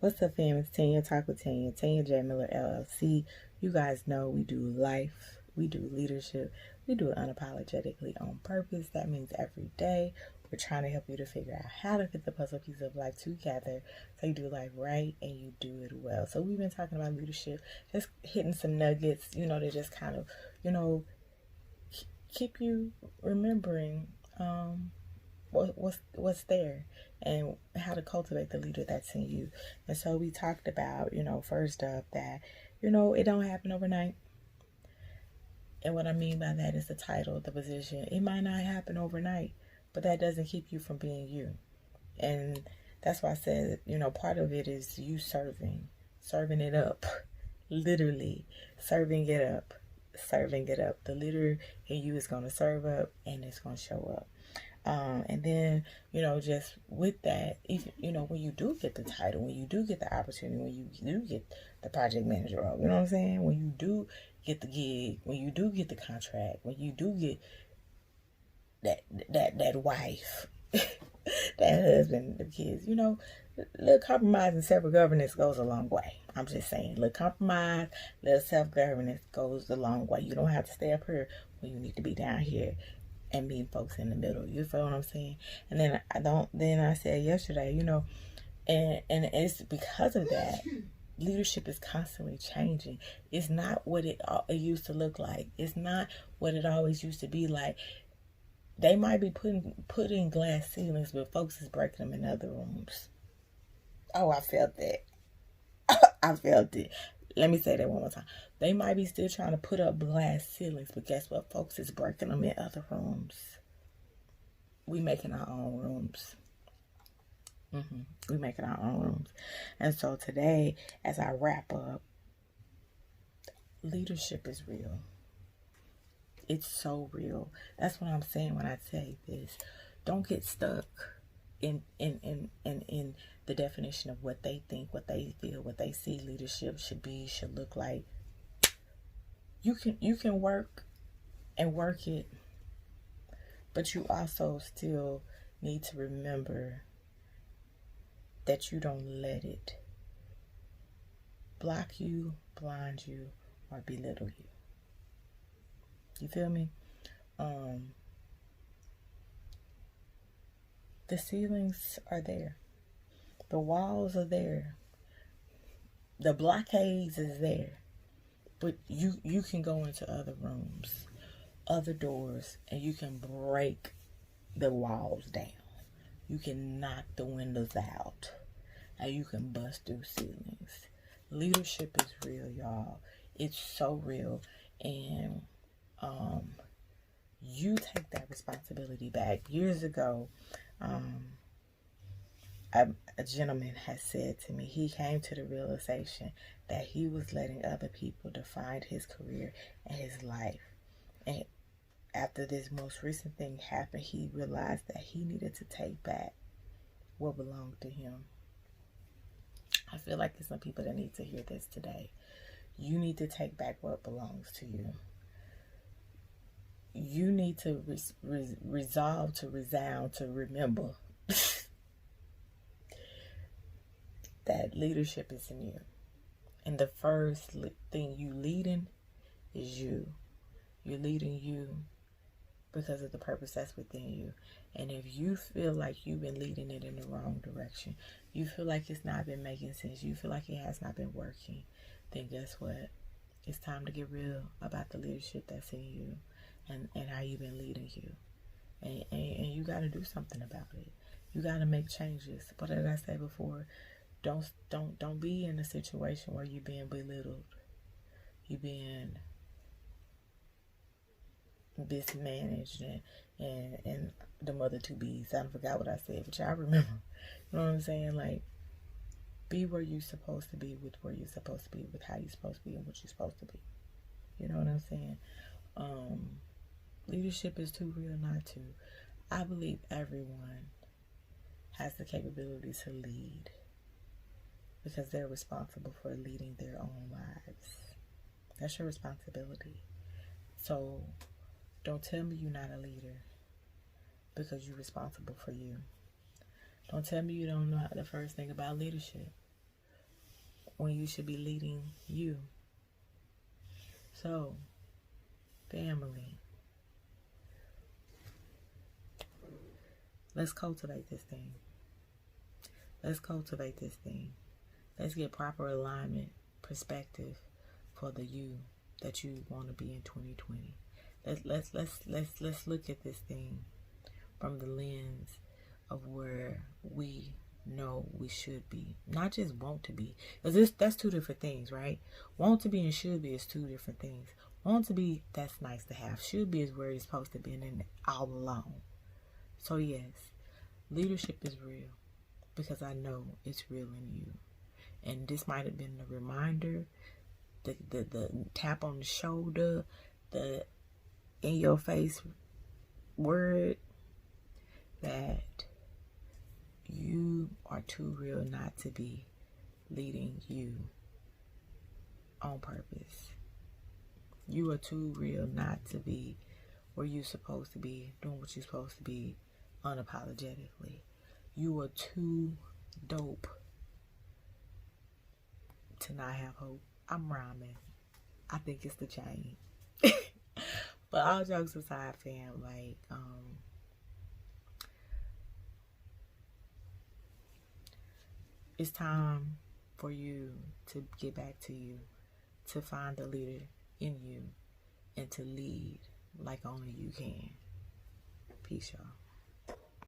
What's up, fam? It's Tanya Talk with Tanya. Tanya J Miller LLC. You guys know we do life, we do leadership, we do it unapologetically on purpose. That means every day we're trying to help you to figure out how to fit the puzzle piece of life together so you do life right and you do it well. So we've been talking about leadership, just hitting some nuggets, to just kind of, keep you remembering what's there and how to cultivate the leader that's in you. And so we talked about, first up that, it don't happen overnight. And what I mean by that is the title, the position. It might not happen overnight, but that doesn't keep you from being you. And that's why I said, part of it is you serving it up, literally serving it up. The leader in you is going to serve up and it's going to show up. And then, just with that, even, when you do get the title, when you do get the opportunity, when you do get the project manager role, you know what I'm saying? When you do get the gig, when you do get the contract, when you do get that wife, that husband, the kids, little compromise and self-governance goes a long way. I'm just saying, little compromise, little self-governance goes a long way. You don't have to stay up here when you need to be down here and meeting folks in the middle. You feel what I'm saying? And then I said yesterday, and it's because of that, leadership is constantly changing. It's not what it used to look like. It's not what it always used to be like. They might be putting glass ceilings, but folks is breaking them in other rooms. Oh, I felt that. I felt it. Let me say that one more time. They might be still trying to put up glass ceilings, but guess what? Folks is breaking them in other rooms. We making our own rooms. We making our own rooms. And so today, as I wrap up, leadership is real. It's so real. That's what I'm saying when I say this. Don't get stuck in the definition of what they think, what they feel, what they see leadership should be, should look like. You can work it, but you also still need to remember that you don't let it block you, blind you, or belittle you. You feel me? The ceilings are there. The walls are there. The blockades is there. But you can go into other rooms, other doors, and you can break the walls down. You can knock the windows out. And you can bust through ceilings. Leadership is real, y'all. It's so real. And you take that responsibility back. Years ago, a gentleman has said to me, he came to the realization that he was letting other people define his career and his life. And after this most recent thing happened, he realized that he needed to take back what belonged to him. I feel like there's some people that need to hear this today. You need to take back what belongs to you. You need to resolve to resound to remember that leadership is in you. And the first thing you leading is you. You're leading you because of the purpose that's within you. And if you feel like you've been leading it in the wrong direction, you feel like it's not been making sense, you feel like it has not been working, then guess what? It's time to get real about the leadership that's in you and how you've been leading you. And you got to do something about it. You got to make changes. What did I say before? Don't be in a situation where you're being belittled. You're being mismanaged and the mother two B's. I forgot what I said, but y'all remember. You know what I'm saying? Like, be where you're supposed to be, with where you're supposed to be, with how you're supposed to be, and what you're supposed to be. You know what I'm saying? Leadership is too real not to. I believe everyone has the capability to lead because they're responsible for leading their own lives. That's your responsibility. So don't tell me you're not a leader because you're responsible for you. Don't tell me you don't know the first thing about leadership when you should be leading you. So, family, let's cultivate this thing. Let's cultivate this thing. Let's get proper alignment, perspective for the you that you want to be in 2020. Let's look at this thing from the lens of where we know we should be, not just want to be, because that's two different things, right? Want to be and should be is two different things. Want to be, that's nice to have. Should be is where it's supposed to be, and all along. So yes, leadership is real, because I know it's real in you. And this might have been the reminder, the tap on the shoulder, the in your face word that you are too real not to be leading you on purpose. You are too real not to be where you're supposed to be, doing what you're supposed to be unapologetically. You are too dope to not have hope. I'm rhyming. I think it's the chain. But all jokes aside, fam, like, it's time for you to get back to you, to find the leader in you, and to lead like only you can. Peace, y'all.